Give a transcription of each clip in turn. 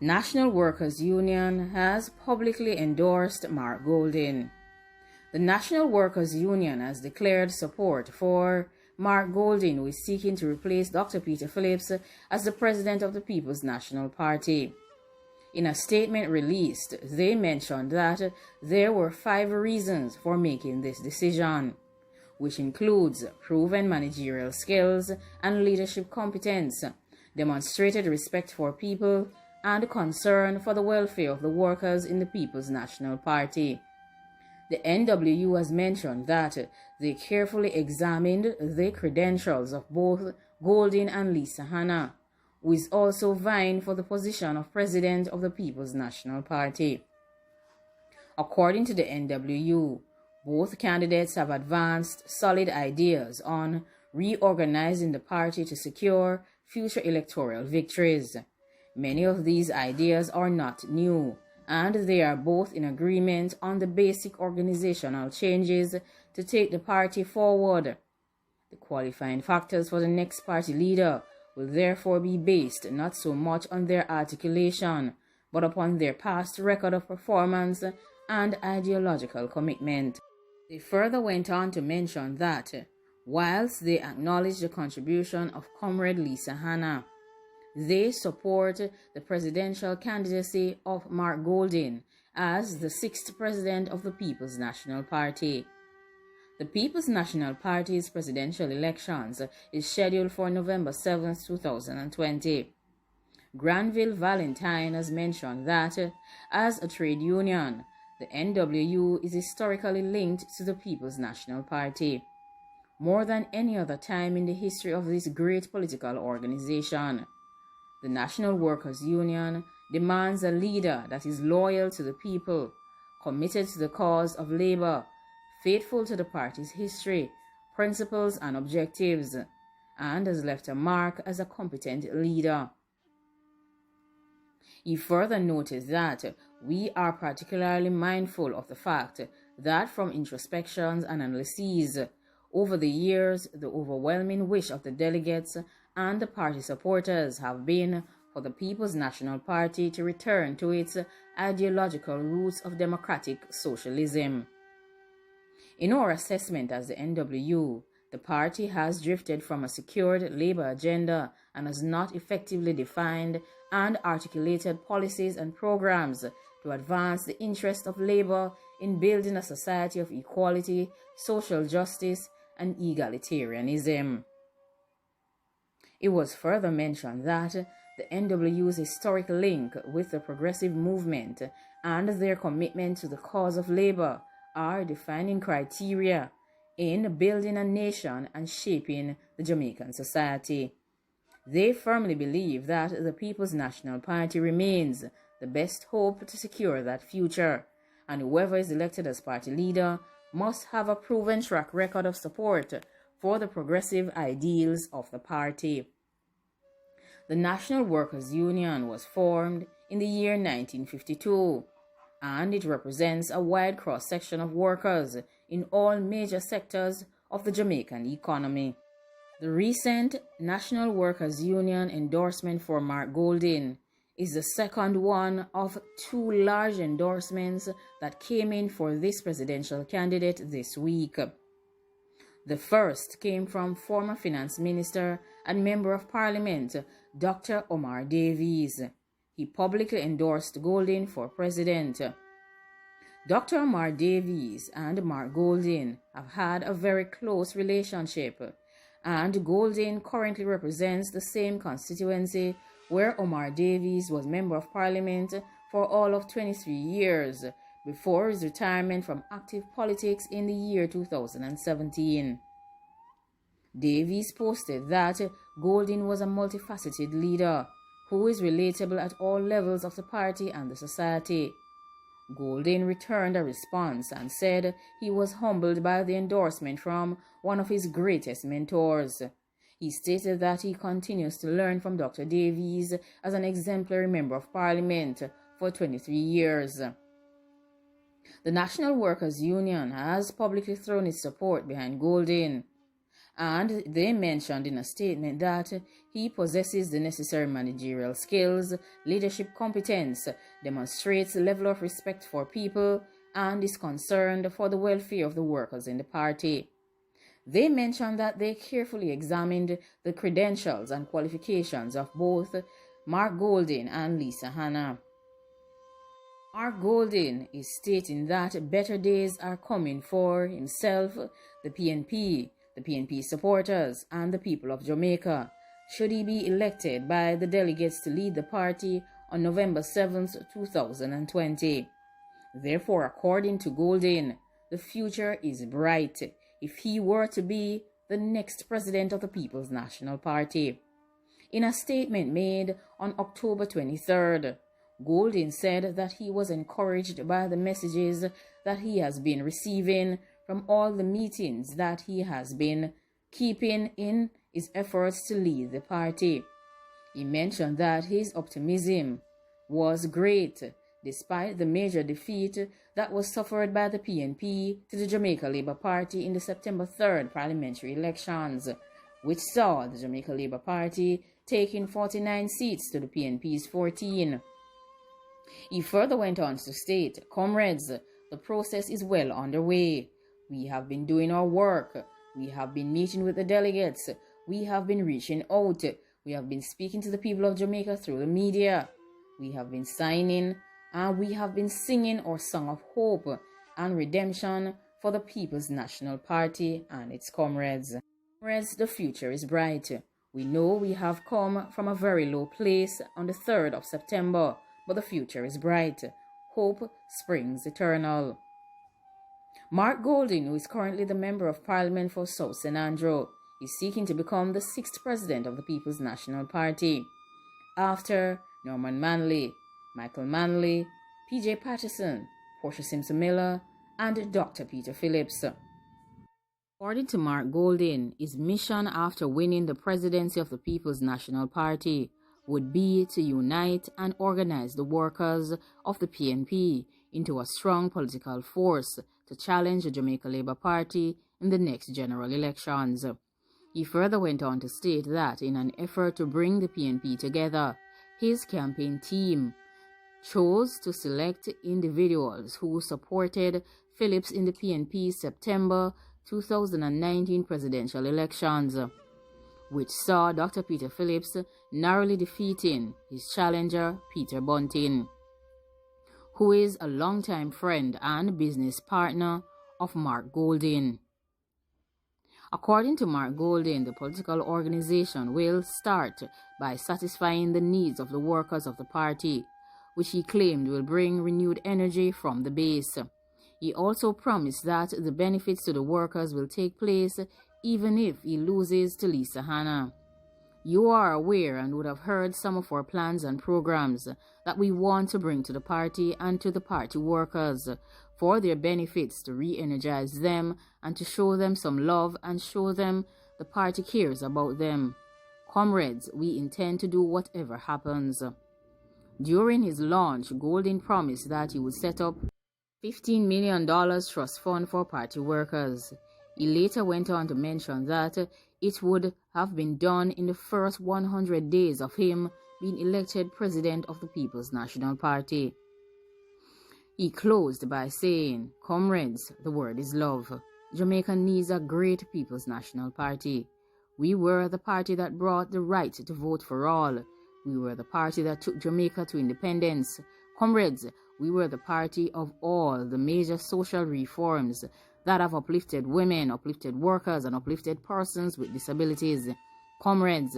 National Workers Union has publicly endorsed Mark Golding. The National Workers Union has declared support for Mark Golding, who is seeking to replace Dr. Peter Phillips as the president of the People's National Party. In a statement released, they mentioned that there were 5 reasons for making this decision, which includes proven managerial skills and leadership competence, demonstrated respect for people, and concern for the welfare of the workers in the People's National Party. The NWU has mentioned that they carefully examined the credentials of both Golding and Lisa Hanna, who is also vying for the position of president of the People's National Party. According to the NWU, both candidates have advanced solid ideas on reorganizing the party to secure future electoral victories. Many of these ideas are not new, and they are both in agreement on the basic organizational changes to take the party forward. The qualifying factors for the next party leader will therefore be based not so much on their articulation, but upon their past record of performance and ideological commitment. They further went on to mention that, whilst they acknowledge the contribution of Comrade Lisa Hanna, they support the presidential candidacy of Mark Golding as the 6th president of the People's National Party. The People's National Party's presidential elections is scheduled for November 7, 2020. Granville Valentine has mentioned that, as a trade union, the NWU is historically linked to the People's National Party. More than any other time in the history of this great political organization, the National Workers Union demands a leader that is loyal to the people, committed to the cause of labor, faithful to the party's history, principles, and objectives, and has left a mark as a competent leader. He further noted that we are particularly mindful of the fact that from introspections and analyses over the years, the overwhelming wish of the delegates and the party supporters have been for the People's National Party to return to its ideological roots of democratic socialism. In our assessment as the NWU, the party has drifted from a secured labor agenda and has not effectively defined and articulated policies and programs to advance the interest of labor in building a society of equality, social justice, and egalitarianism. It was further mentioned that the NWU's historic link with the progressive movement and their commitment to the cause of labor are defining criteria in building a nation and shaping the Jamaican society. They firmly believe that the People's National Party remains the best hope to secure that future, and whoever is elected as party leader must have a proven track record of support for the progressive ideals of the party. The National Workers Union was formed in the year 1952, and it represents a wide cross-section of workers in all major sectors of the Jamaican economy. The recent National Workers Union endorsement for Mark Golding is the second one of 2 large endorsements that came in for this presidential candidate this week. The first came from former Finance Minister and Member of Parliament, Dr. Omar Davies. He publicly endorsed Golding for president. Dr. Omar Davies and Mark Golding have had a very close relationship, and Golding currently represents the same constituency where Omar Davies was Member of Parliament for all of 23 years before his retirement from active politics in the year 2017. Davies posted that Golding was a multifaceted leader who is relatable at all levels of the party and the society. Golding returned a response and said he was humbled by the endorsement from one of his greatest mentors. He stated that he continues to learn from Dr. Davies as an exemplary Member of Parliament for 23 years. The National Workers Union has publicly thrown its support behind Golding. And they mentioned in a statement that he possesses the necessary managerial skills, leadership competence, demonstrates a level of respect for people, and is concerned for the welfare of the workers in the party. They mentioned that they carefully examined the credentials and qualifications of both Mark Golding and Lisa Hanna. Mark Golding is stating that better days are coming for himself, the PNP supporters, and the people of Jamaica, should he be elected by the delegates to lead the party on November 7th, 2020. Therefore, according to Golding, the future is bright if he were to be the next president of the People's National Party. In a statement made on October 23rd, Golding said that he was encouraged by the messages that he has been receiving from all the meetings that he has been keeping in his efforts to lead the party. He mentioned that his optimism was great despite the major defeat that was suffered by the PNP to the Jamaica Labour Party in the September 3rd parliamentary elections, which saw the Jamaica Labour Party taking 49 seats to the PNP's 14. He further went on to state, "Comrades, the process is well underway. We have been doing our work. We have been meeting with the delegates. We have been reaching out. We have been speaking to the people of Jamaica through the media. We have been signing and we have been singing our song of hope and redemption for the People's National Party and its comrades. Comrades, the future is bright. We know we have come from a very low place on the 3rd of September, but the future is bright. Hope springs eternal." Mark Golding, who is currently the Member of Parliament for South St. Andrew, is seeking to become the 6th President of the People's National Party, after Norman Manley, Michael Manley, P.J. Patterson, Portia Simpson-Miller, and Dr. Peter Phillips. According to Mark Golding, his mission after winning the presidency of the People's National Party would be to unite and organize the workers of the PNP into a strong political force to challenge the Jamaica Labour Party in the next general elections. He further went on to state that in an effort to bring the PNP together, his campaign team chose to select individuals who supported Phillips in the PNP's September 2019 presidential elections, which saw Dr. Peter Phillips narrowly defeating his challenger, Peter Bunting, who is a longtime friend and business partner of Mark Golding. According to Mark Golding, the political organization will start by satisfying the needs of the workers of the party, which he claimed will bring renewed energy from the base. He also promised that the benefits to the workers will take place even if he loses to Lisa Hanna. "You are aware and would have heard some of our plans and programs that we want to bring to the party and to the party workers for their benefits, to re-energize them and to show them some love and show them the party cares about them. Comrades, we intend to do whatever happens." During his launch, Golding promised that he would set up $15 million trust fund for party workers. He later went on to mention that it would have been done in the first 100 days of him being elected president of the People's National Party. He closed by saying, "Comrades, the word is love. Jamaica needs a great People's National Party. We were the party that brought the right to vote for all. We were the party that took Jamaica to independence. Comrades, we were the party of all the major social reforms that have uplifted women, uplifted workers, and uplifted persons with disabilities. Comrades,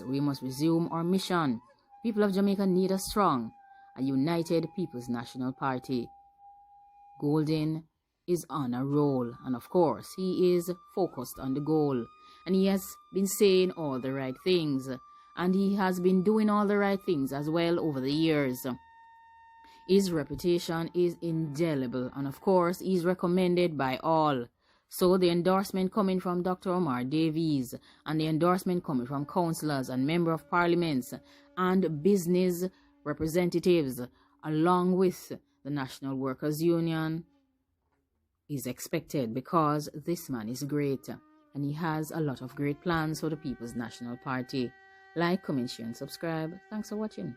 we must resume our mission. People of Jamaica need a strong, a united People's National Party." Golding is on a roll, and of course, he is focused on the goal. And he has been saying all the right things, and he has been doing all the right things as well over the years. His reputation is indelible, and of course, he's recommended by all. So the endorsement coming from Dr. Omar Davies, and the endorsement coming from councillors and member of parliaments and business representatives, along with the National Workers Union, is expected because this man is great. and he has a lot of great plans for the People's National Party. Like, comment, share, and subscribe. Thanks for watching.